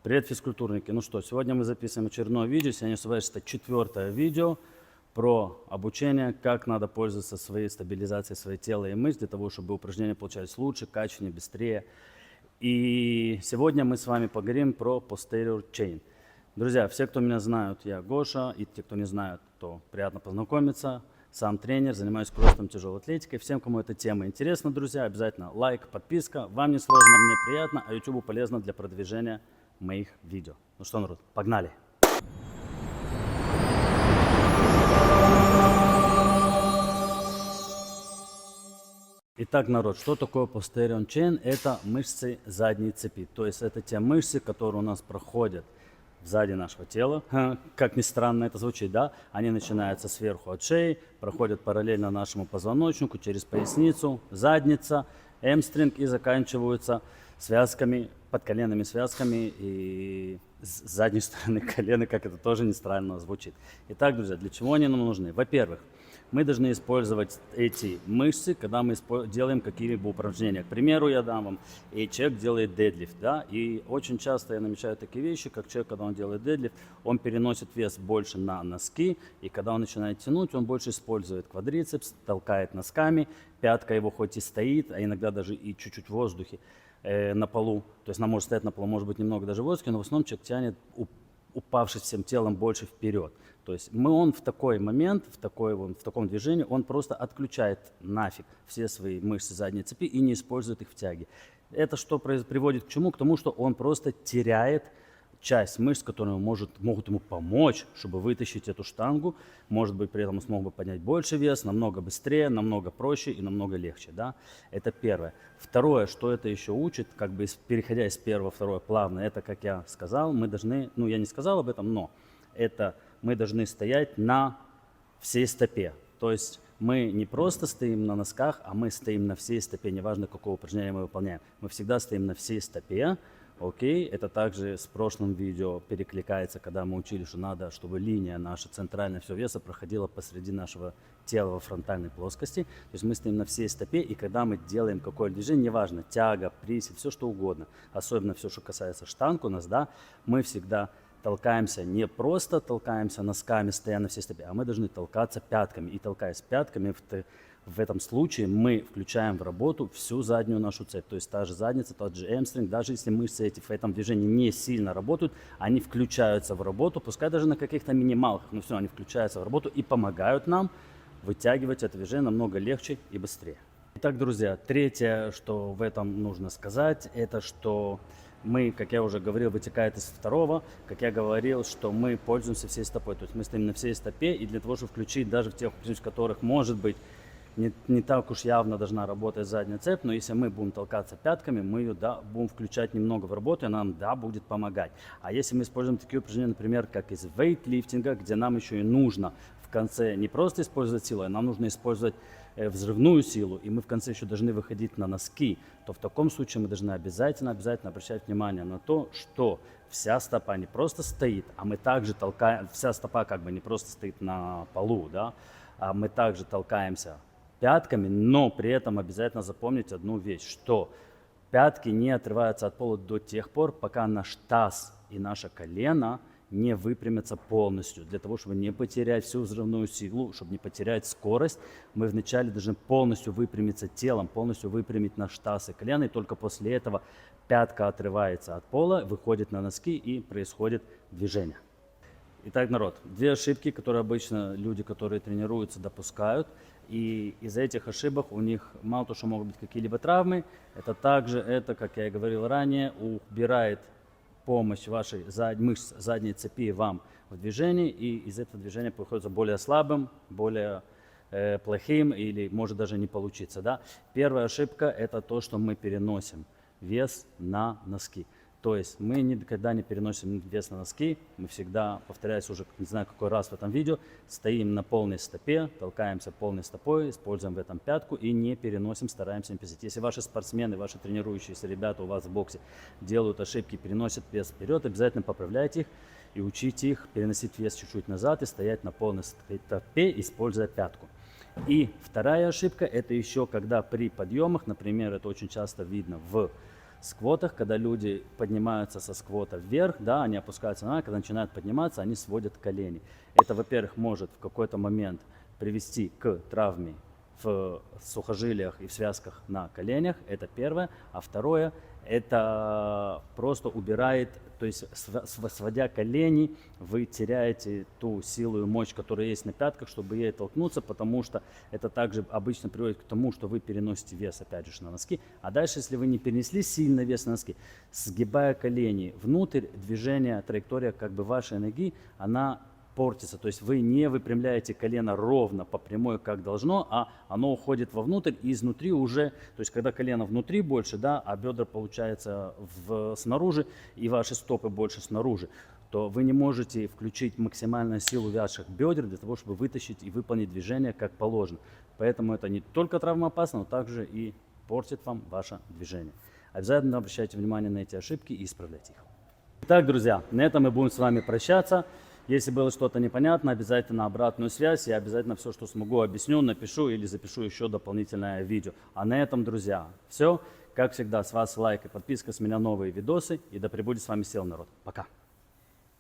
Привет, физкультурники! Ну что, сегодня мы записываем очередное видео. Сегодня, это 4-е видео про обучение, как надо пользоваться своей стабилизацией своего тела и мышц для того, чтобы упражнения получались лучше, качественнее, быстрее. И сегодня мы с вами поговорим про posterior chain. Друзья, все, кто меня знают, я Гоша, и те, кто не знают, то приятно познакомиться. Сам тренер, занимаюсь кроссом, тяжелой атлетикой. Всем, кому эта тема интересна, друзья, обязательно лайк, подписка. Вам не сложно, мне приятно, а YouTube полезно для продвижения моих видео. Ну что, народ, погнали! Итак, народ, что такое posterior chain? Это мышцы задней цепи. То есть это те мышцы, которые у нас проходят сзади нашего тела. Как ни странно это звучит, да? Они начинаются сверху от шеи, проходят параллельно нашему позвоночнику, через поясницу, задница, эмстринг и заканчиваются связками, подколенными связками и с задней стороны колена, как это тоже не странно звучит. Итак, друзья, для чего они нам нужны? Во-первых, мы должны использовать эти мышцы, когда мы делаем какие-либо упражнения. К примеру, я дам вам, и человек делает дедлифт, да, и очень часто я намечаю такие вещи, как человек, когда он делает дедлифт, он переносит вес больше на носки, и когда он начинает тянуть, он больше использует квадрицепс, толкает носками, пятка его хоть и стоит, а иногда даже и чуть-чуть в воздухе на полу, то есть она может стоять на полу, может быть немного даже в воздухе, но в основном человек тянет, упавшись всем телом больше вперед. То есть он в такой момент, в таком движении, он просто отключает нафиг все свои мышцы задней цепи и не использует их в тяге. Это что приводит к чему? К тому, что он просто теряет часть мышц, которые могут ему помочь, чтобы вытащить эту штангу. Может быть, при этом он смог бы поднять больше вес, намного быстрее, намного проще и намного легче. Да? Это первое. Второе, что это еще учит, как бы переходя из первого, второе плавно, это, как я сказал, мы должны, я не сказал об этом, но это мы должны стоять на всей стопе. То есть мы не просто стоим на носках, а мы стоим на всей стопе, неважно, какое упражнение мы выполняем. Мы всегда стоим на всей стопе. Окей, это также с прошлым видео перекликается, когда мы учили, что надо, чтобы линия наша центральная всего веса проходила посреди нашего тела во фронтальной плоскости. То есть мы стоим на всей стопе, и когда мы делаем какое-то движение, неважно, тяга, присед, все что угодно, особенно все, что касается штанг у нас, да, мы всегда толкаемся, не просто толкаемся носками, стоя на всей стопе, а мы должны толкаться пятками. И толкаясь пятками, в этом случае мы включаем в работу всю заднюю нашу цепь. То есть та же задница, тот же эмстринг, даже если мышцы эти в этом движении не сильно работают, они включаются в работу, пускай даже на каких-то минималках, но все, они включаются в работу и помогают нам вытягивать это движение намного легче и быстрее. Итак, друзья, третье, что в этом нужно сказать, это что мы, как я уже говорил, вытекает из второго, как я говорил, что мы пользуемся всей стопой. То есть мы стоим на всей стопе, и для того, чтобы включить даже в тех упражнениях, в которых, может быть, не так уж явно должна работать задняя цепь, но если мы будем толкаться пятками, мы ее, будем включать немного в работу, и она нам, будет помогать. А если мы используем такие упражнения, например, как из вейтлифтинга, где нам еще и нужно в конце не просто использовать силу, а нам нужно использовать взрывную силу, и мы в конце еще должны выходить на носки, то в таком случае мы должны обязательно обращать внимание на то, что вся стопа не просто стоит, а мы также толкаем, вся стопа как бы не просто стоит на полу, да, а мы также толкаемся пятками, но при этом обязательно запомните одну вещь, что пятки не отрываются от пола до тех пор, пока наш таз и наше колено не выпрямятся полностью. Для того, чтобы не потерять всю взрывную силу, чтобы не потерять скорость, мы вначале должны полностью выпрямиться телом, полностью выпрямить наш таз и колено, и только после этого пятка отрывается от пола, выходит на носки и происходит движение. Итак, народ, две ошибки, которые обычно люди, которые тренируются, допускают. И из-за этих ошибок у них мало того, что могут быть какие-либо травмы, это также, как я и говорил ранее, убирает помощь вашей мышц задней цепи вам в движении, и из этого движения приходится более слабым, более плохим или может даже не получиться. Да? Первая ошибка – это то, что мы переносим вес на носки. То есть мы никогда не переносим вес на носки, мы всегда, повторяюсь уже не знаю какой раз в этом видео, стоим на полной стопе, толкаемся полной стопой, используем в этом пятку и не переносим, стараемся не писать. Если ваши спортсмены, ваши тренирующиеся ребята у вас в боксе делают ошибки, переносят вес вперед, обязательно поправляйте их и учите их переносить вес чуть-чуть назад и стоять на полной стопе, используя пятку. И вторая ошибка, это еще когда при подъемах, например, это очень часто видно в сквотах, когда люди поднимаются со сквота вверх, да, они опускаются на, когда начинают подниматься, они сводят колени. Это, во-первых, может в какой-то момент привести к травме в сухожилиях и в связках на коленях, это первое. А второе, это просто убирает, то есть сводя колени, вы теряете ту силу и мощь, которая есть на пятках, чтобы ей толкнуться, потому что это также обычно приводит к тому, что вы переносите вес, опять же, на носки. А дальше, если вы не перенесли сильно вес на носки, сгибая колени внутрь, движение, траектория как бы вашей ноги, она портится, то есть вы не выпрямляете колено ровно по прямой, как должно, а оно уходит вовнутрь и изнутри уже, то есть когда колено внутри больше, да, а бедра получается снаружи и ваши стопы больше снаружи, то вы не можете включить максимальную силу ваших бедер для того, чтобы вытащить и выполнить движение как положено. Поэтому это не только травмоопасно, но также и портит вам ваше движение. Обязательно обращайте внимание на эти ошибки и исправляйте их. Итак, друзья, на этом мы будем с вами прощаться. Если было что-то непонятно, обязательно обратную связь. Я обязательно все, что смогу, объясню, напишу или запишу еще дополнительное видео. А на этом, друзья, все. Как всегда, с вас лайк и подписка, с меня новые видосы. И да пребудет с вами сила, народ. Пока.